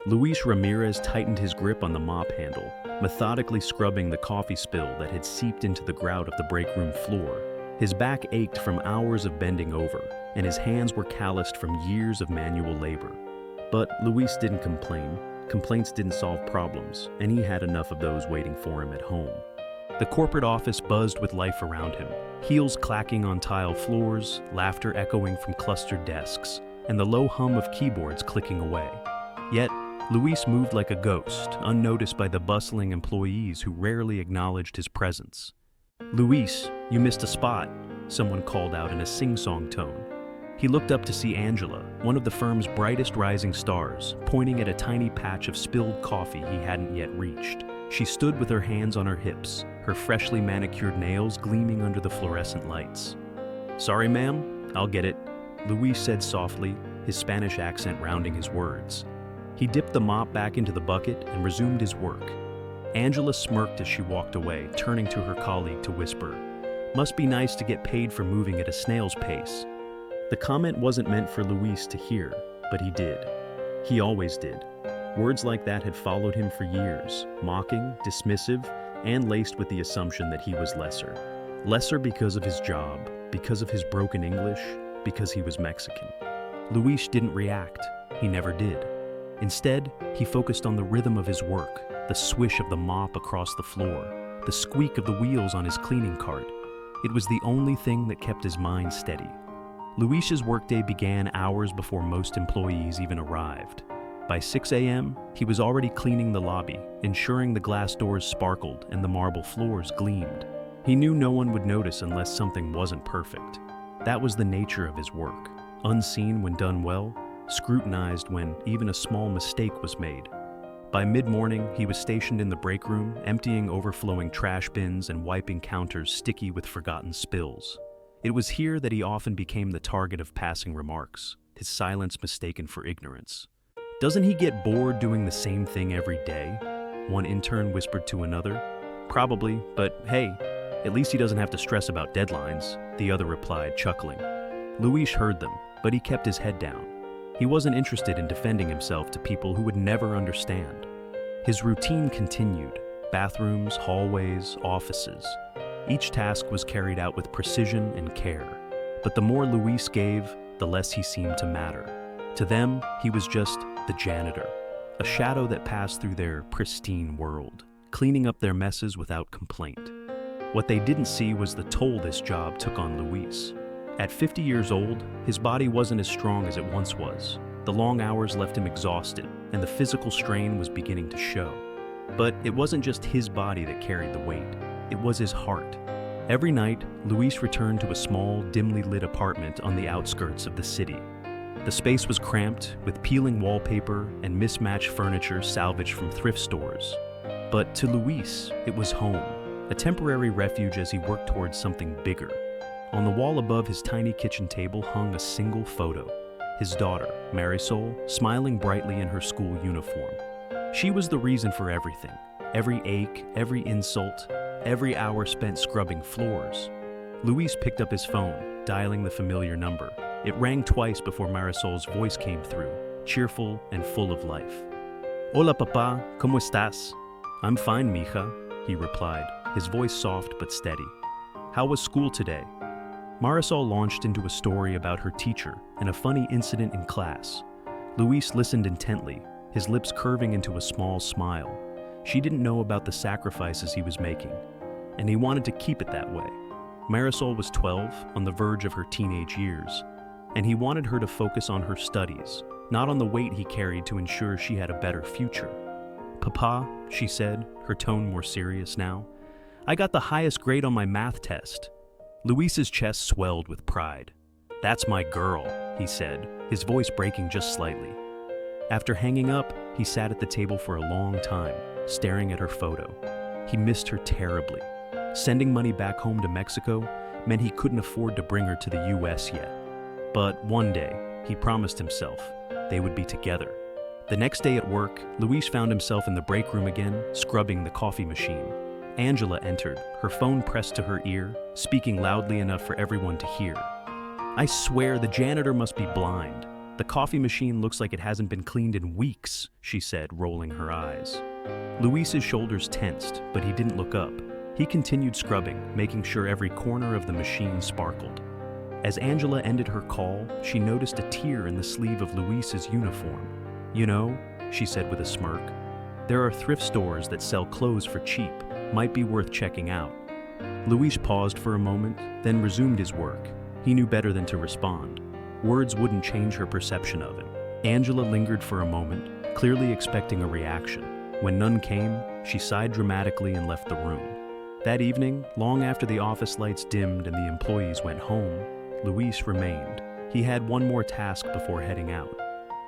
Luis Ramirez tightened his grip on the mop handle, methodically scrubbing the coffee spill that had seeped into the grout of the break room floor. His back ached from hours of bending over, and his hands were calloused from years of manual labor. But Luis didn't complain. Complaints didn't solve problems, and he had enough of those waiting for him at home. The corporate office buzzed with life around him, heels clacking on tile floors, laughter echoing from clustered desks, and the low hum of keyboards clicking away. Yet, Luis moved like a ghost, unnoticed by the bustling employees who rarely acknowledged his presence. "Luis, you missed a spot," someone called out in a sing-song tone. He looked up to see Angela, one of the firm's brightest rising stars, pointing at a tiny patch of spilled coffee he hadn't yet reached. She stood with her hands on her hips, her freshly manicured nails gleaming under the fluorescent lights. "Sorry, ma'am, I'll get it," Luis said softly, his Spanish accent rounding his words. He dipped the mop back into the bucket and resumed his work. Angela smirked as she walked away, turning to her colleague to whisper, "Must be nice to get paid for moving at a snail's pace." The comment wasn't meant for Luis to hear, but he did. He always did. Words like that had followed him for years, mocking, dismissive, and laced with the assumption that he was lesser. Lesser because of his job, because of his broken English, because he was Mexican. Luis didn't react. He never did. Instead, he focused on the rhythm of his work, the swish of the mop across the floor, the squeak of the wheels on his cleaning cart. It was the only thing that kept his mind steady. Luis's workday began hours before most employees even arrived. By 6 a.m., he was already cleaning the lobby, ensuring the glass doors sparkled and the marble floors gleamed. He knew no one would notice unless something wasn't perfect. That was the nature of his work, unseen when done well, scrutinized when even a small mistake was made. By mid-morning, he was stationed in the break room, emptying overflowing trash bins and wiping counters sticky with forgotten spills. It was here that he often became the target of passing remarks, his silence mistaken for ignorance. "Doesn't he get bored doing the same thing every day?" one intern whispered to another. "Probably, but hey, at least he doesn't have to stress about deadlines," the other replied, chuckling. Luis heard them, but he kept his head down. He wasn't interested in defending himself to people who would never understand. His routine continued: bathrooms, hallways, offices. Each task was carried out with precision and care. But the more Luis gave, the less he seemed to matter. To them, he was just the janitor, a shadow that passed through their pristine world, cleaning up their messes without complaint. What they didn't see was the toll this job took on Luis. At 50 years old, his body wasn't as strong as it once was. The long hours left him exhausted, and the physical strain was beginning to show. But it wasn't just his body that carried the weight. It was his heart. Every night, Luis returned to a small, dimly lit apartment on the outskirts of the city. The space was cramped, with peeling wallpaper and mismatched furniture salvaged from thrift stores. But to Luis, it was home, a temporary refuge as he worked towards something bigger. On the wall above his tiny kitchen table hung a single photo: his daughter, Marisol, smiling brightly in her school uniform. She was the reason for everything: every ache, every insult, every hour spent scrubbing floors. Luis picked up his phone, dialing the familiar number. It rang twice before Marisol's voice came through, cheerful and full of life. "Hola, papá, ¿cómo estás?" "I'm fine, mija," he replied, his voice soft but steady. "How was school today?" Marisol launched into a story about her teacher and a funny incident in class. Luis listened intently, his lips curving into a small smile. She didn't know about the sacrifices he was making, and he wanted to keep it that way. Marisol was 12, on the verge of her teenage years, and he wanted her to focus on her studies, not on the weight he carried to ensure she had a better future. "Papa," she said, her tone more serious now, "I got the highest grade on my math test." Luis's chest swelled with pride. "That's my girl," he said, his voice breaking just slightly. After hanging up, he sat at the table for a long time, staring at her photo. He missed her terribly. Sending money back home to Mexico meant he couldn't afford to bring her to the US yet. But one day, he promised himself, they would be together. The next day at work, Luis found himself in the break room again, scrubbing the coffee machine. Angela entered, her phone pressed to her ear, speaking loudly enough for everyone to hear. "I swear the janitor must be blind. "The coffee machine looks like it hasn't been cleaned in weeks," she said, rolling her eyes. Luis's shoulders tensed, but he didn't look up. He continued scrubbing, making sure every corner of the machine sparkled. As Angela ended her call, she noticed a tear in the sleeve of Luis's uniform. "You know," she said with a smirk, "there are thrift stores that sell clothes for cheap. Might be worth checking out." Luis paused for a moment, then resumed his work. He knew better than to respond. Words wouldn't change her perception of him. Angela lingered for a moment, clearly expecting a reaction. When none came, she sighed dramatically and left the room. That evening, long after the office lights dimmed and the employees went home, Luis remained. He had one more task before heading out: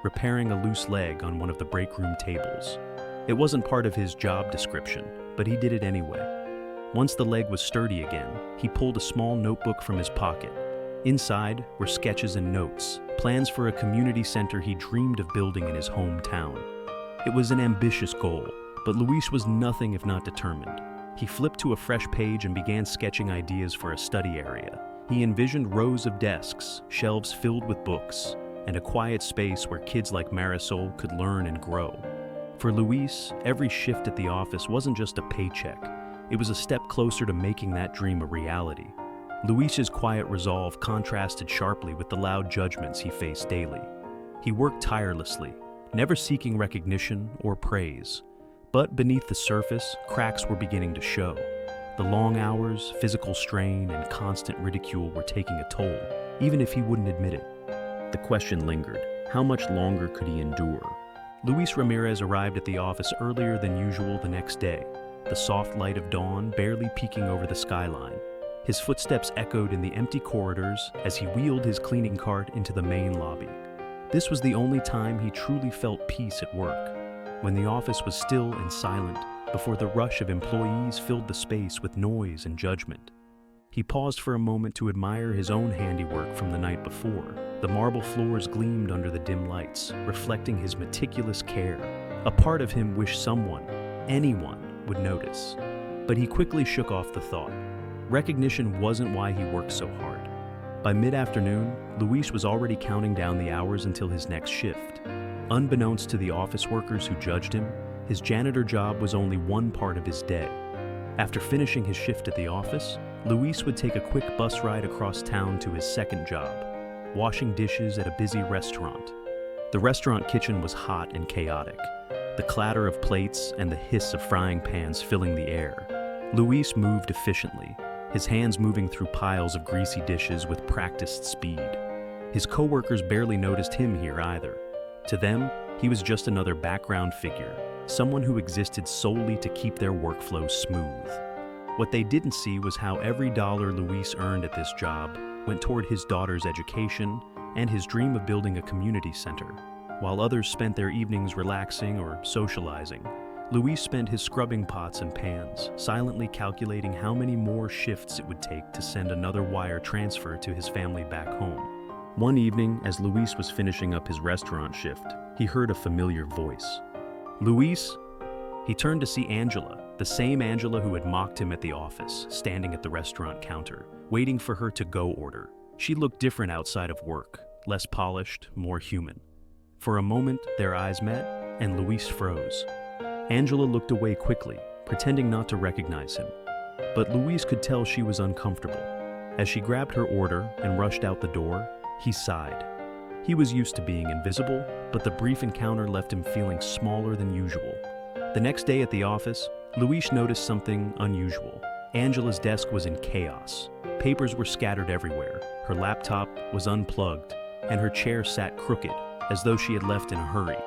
repairing a loose leg on one of the break room tables. It wasn't part of his job description, but he did it anyway. Once the leg was sturdy again, he pulled a small notebook from his pocket. Inside were sketches and notes, plans for a community center he dreamed of building in his hometown. It was an ambitious goal, but Luis was nothing if not determined. He flipped to a fresh page and began sketching ideas for a study area. He envisioned rows of desks, shelves filled with books, and a quiet space where kids like Marisol could learn and grow. For Luis, every shift at the office wasn't just a paycheck. It was a step closer to making that dream a reality. Luis's quiet resolve contrasted sharply with the loud judgments he faced daily. He worked tirelessly, never seeking recognition or praise. But beneath the surface, cracks were beginning to show. The long hours, physical strain, and constant ridicule were taking a toll, even if he wouldn't admit it. The question lingered: how much longer could he endure? Luis Ramirez arrived at the office earlier than usual the next day, the soft light of dawn barely peeking over the skyline. His footsteps echoed in the empty corridors as he wheeled his cleaning cart into the main lobby. This was the only time he truly felt peace at work, when the office was still and silent, before the rush of employees filled the space with noise and judgment. He paused for a moment to admire his own handiwork from the night before. The marble floors gleamed under the dim lights, reflecting his meticulous care. A part of him wished someone, anyone, would notice. But he quickly shook off the thought. Recognition wasn't why he worked so hard. By mid-afternoon, Luis was already counting down the hours until his next shift. Unbeknownst to the office workers who judged him, his janitor job was only one part of his day. After finishing his shift at the office, Luis would take a quick bus ride across town to his second job, washing dishes at a busy restaurant. The restaurant kitchen was hot and chaotic, the clatter of plates and the hiss of frying pans filling the air. Luis moved efficiently, his hands moving through piles of greasy dishes with practiced speed. His coworkers barely noticed him here either. To them, he was just another background figure, someone who existed solely to keep their workflow smooth. What they didn't see was how every dollar Luis earned at this job went toward his daughter's education and his dream of building a community center. While others spent their evenings relaxing or socializing, Luis spent his scrubbing pots and pans, silently calculating how many more shifts it would take to send another wire transfer to his family back home. One evening, as Luis was finishing up his restaurant shift, he heard a familiar voice. "Luis?" He turned to see Angela, the same Angela who had mocked him at the office, standing at the restaurant counter, waiting for her to-go order. She looked different outside of work, less polished, more human. For a moment, their eyes met, and Luis froze. Angela looked away quickly, pretending not to recognize him. But Luis could tell she was uncomfortable. As she grabbed her order and rushed out the door, he sighed. He was used to being invisible, but the brief encounter left him feeling smaller than usual. The next day at the office, Luis noticed something unusual. Angela's desk was in chaos. Papers were scattered everywhere, her laptop was unplugged, and her chair sat crooked, as though she had left in a hurry.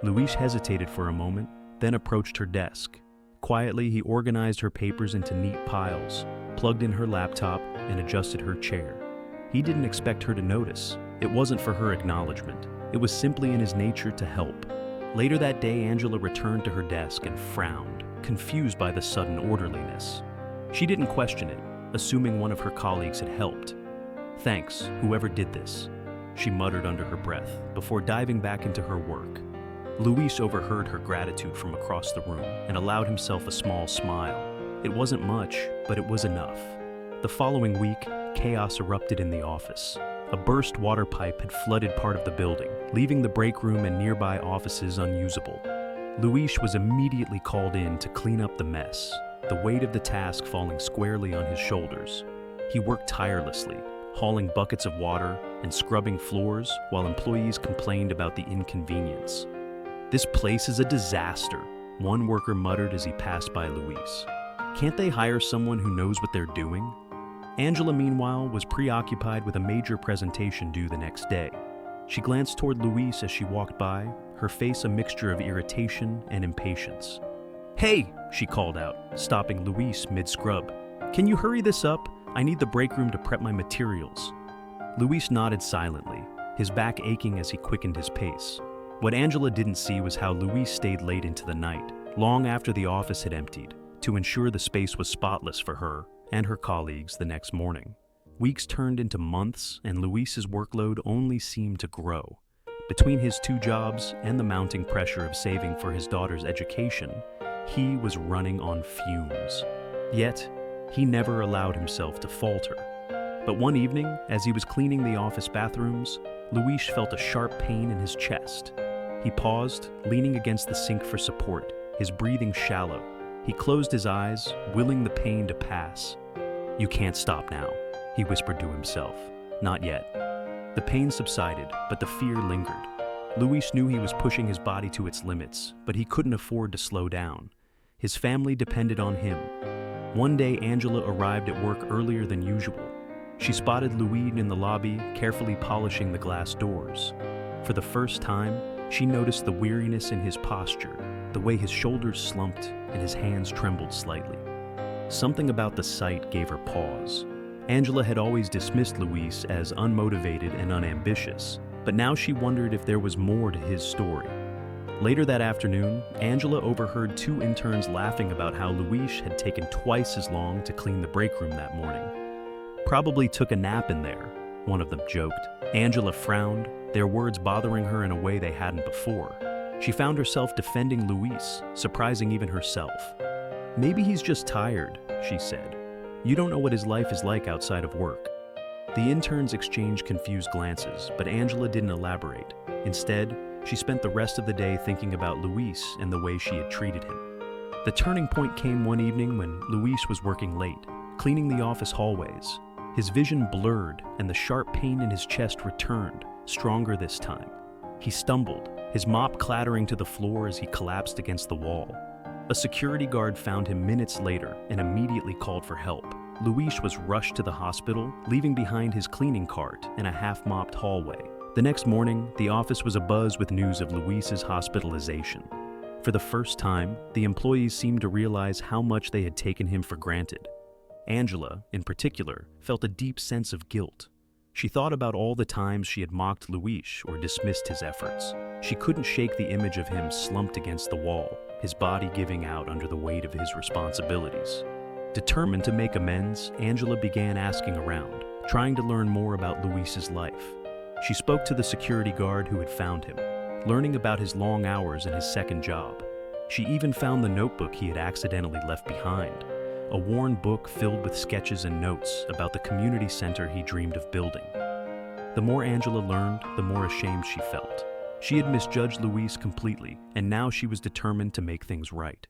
Luis hesitated for a moment, then approached her desk. Quietly, he organized her papers into neat piles, plugged in her laptop, and adjusted her chair. He didn't expect her to notice. It wasn't for her acknowledgement. It was simply in his nature to help. Later that day, Angela returned to her desk and frowned, confused by the sudden orderliness. She didn't question it, assuming one of her colleagues had helped. "Thanks, whoever did this," she muttered under her breath, before diving back into her work. Luis overheard her gratitude from across the room and allowed himself a small smile. It wasn't much, but it was enough. The following week, chaos erupted in the office. A burst water pipe had flooded part of the building, leaving the break room and nearby offices unusable. Luis was immediately called in to clean up the mess, the weight of the task falling squarely on his shoulders. He worked tirelessly, hauling buckets of water and scrubbing floors while employees complained about the inconvenience. "This place is a disaster," one worker muttered as he passed by Luis. "Can't they hire someone who knows what they're doing?" Angela, meanwhile, was preoccupied with a major presentation due the next day. She glanced toward Luis as she walked by, her face a mixture of irritation and impatience. "Hey!" she called out, stopping Luis mid-scrub. "Can you hurry this up? I need the break room to prep my materials." Luis nodded silently, his back aching as he quickened his pace. What Angela didn't see was how Luis stayed late into the night, long after the office had emptied, to ensure the space was spotless for her and her colleagues the next morning. Weeks turned into months, and Luis's workload only seemed to grow. Between his 2 jobs and the mounting pressure of saving for his daughter's education, he was running on fumes. Yet, he never allowed himself to falter. But one evening, as he was cleaning the office bathrooms, Luis felt a sharp pain in his chest. He paused, leaning against the sink for support, his breathing shallow. He closed his eyes, willing the pain to pass. "You can't stop now," he whispered to himself. "Not yet." The pain subsided, but the fear lingered. Luis knew he was pushing his body to its limits, but he couldn't afford to slow down. His family depended on him. One day, Angela arrived at work earlier than usual. She spotted Luis in the lobby, carefully polishing the glass doors. For the first time, she noticed the weariness in his posture, the way his shoulders slumped and his hands trembled slightly. Something about the sight gave her pause. Angela had always dismissed Luis as unmotivated and unambitious, but now she wondered if there was more to his story. Later that afternoon, Angela overheard 2 interns laughing about how Luis had taken twice as long to clean the break room that morning. "Probably took a nap in there," one of them joked. Angela frowned, their words bothering her in a way they hadn't before. She found herself defending Luis, surprising even herself. "Maybe he's just tired," she said. "You don't know what his life is like outside of work." The interns exchanged confused glances, but Angela didn't elaborate. Instead, she spent the rest of the day thinking about Luis and the way she had treated him. The turning point came one evening when Luis was working late, cleaning the office hallways. His vision blurred, and the sharp pain in his chest returned, stronger this time. He stumbled, his mop clattering to the floor as he collapsed against the wall. A security guard found him minutes later and immediately called for help. Luis was rushed to the hospital, leaving behind his cleaning cart in a half-mopped hallway. The next morning, the office was abuzz with news of Luis's hospitalization. For the first time, the employees seemed to realize how much they had taken him for granted. Angela, in particular, felt a deep sense of guilt. She thought about all the times she had mocked Luis or dismissed his efforts. She couldn't shake the image of him slumped against the wall, his body giving out under the weight of his responsibilities. Determined to make amends, Angela began asking around, trying to learn more about Luis's life. She spoke to the security guard who had found him, learning about his long hours and his second job. She even found the notebook he had accidentally left behind, a worn book filled with sketches and notes about the community center he dreamed of building. The more Angela learned, the more ashamed she felt. She had misjudged Luis completely, and now she was determined to make things right.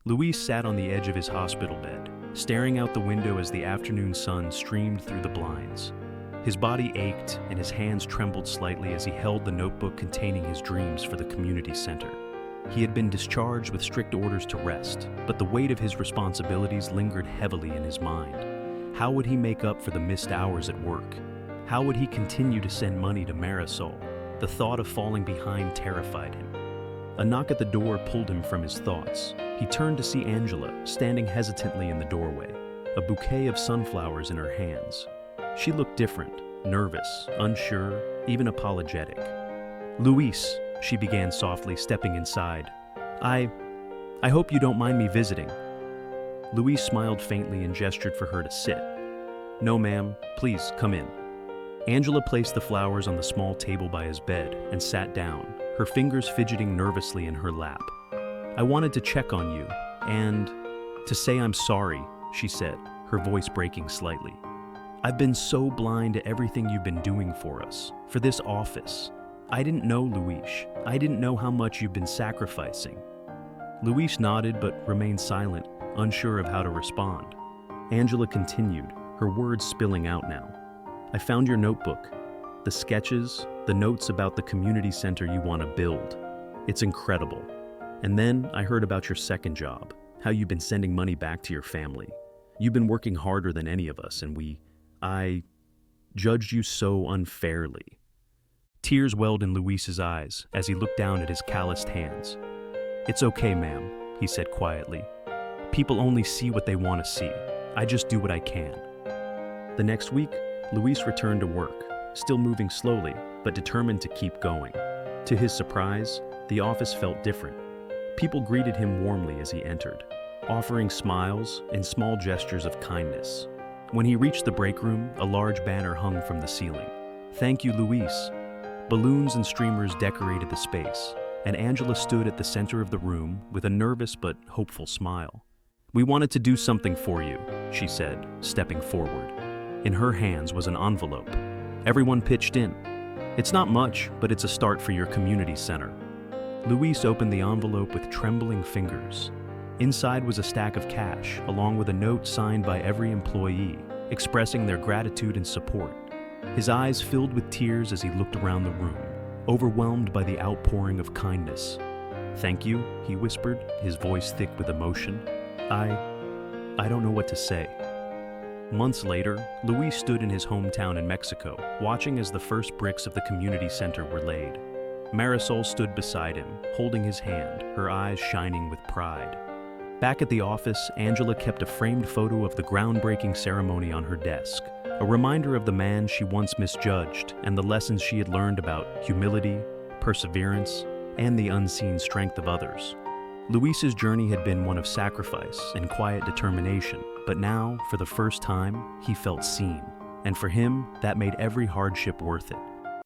Luis sat on the edge of his hospital bed, staring out the window as the afternoon sun streamed through the blinds. His body ached, and his hands trembled slightly as he held the notebook containing his dreams for the community center. He had been discharged with strict orders to rest, but the weight of his responsibilities lingered heavily in his mind. How would he make up for the missed hours at work? How would he continue to send money to Marisol? The thought of falling behind terrified him. A knock at the door pulled him from his thoughts. He turned to see Angela, standing hesitantly in the doorway, a bouquet of sunflowers in her hands. She looked different, nervous, unsure, even apologetic. "Luis," she began softly, stepping inside. I hope you don't mind me visiting." Luis smiled faintly and gestured for her to sit. "No, ma'am. Please, come in." Angela placed the flowers on the small table by his bed and sat down, her fingers fidgeting nervously in her lap. "I wanted to check on you, and to say I'm sorry," she said, her voice breaking slightly. I've been so blind to everything you've been doing for us, for this office. I didn't know, Luis. I didn't know how much you've been sacrificing." Luis nodded but remained silent, unsure of how to respond. Angela continued, her words spilling out now. "I found your notebook. The sketches, the notes about the community center you want to build. It's incredible. And then I heard about your second job, how you've been sending money back to your family. You've been working harder than any of us, and I judged you so unfairly." Tears welled in Luis's eyes as he looked down at his calloused hands. "It's okay, ma'am," he said quietly. "People only see what they want to see. I just do what I can." The next week, Luis returned to work, still moving slowly, but determined to keep going. To his surprise, the office felt different. People greeted him warmly as he entered, offering smiles and small gestures of kindness. When he reached the break room, a large banner hung from the ceiling. "Thank you, Luis." Balloons and streamers decorated the space, and Angela stood at the center of the room with a nervous but hopeful smile. "We wanted to do something for you," she said, stepping forward. In her hands was an envelope. Everyone pitched in. "It's not much, but it's a start for your community center." Luis opened the envelope with trembling fingers. Inside was a stack of cash, along with a note signed by every employee, expressing their gratitude and support. His eyes filled with tears as he looked around the room, overwhelmed by the outpouring of kindness. "Thank you," he whispered, his voice thick with emotion. I don't know what to say." Months later, Luis stood in his hometown in Mexico, watching as the first bricks of the community center were laid. Marisol stood beside him, holding his hand, her eyes shining with pride. Back at the office, Angela kept a framed photo of the groundbreaking ceremony on her desk, a reminder of the man she once misjudged and the lessons she had learned about humility, perseverance, and the unseen strength of others. Luis's journey had been one of sacrifice and quiet determination, but now, for the first time, he felt seen. And for him, that made every hardship worth it.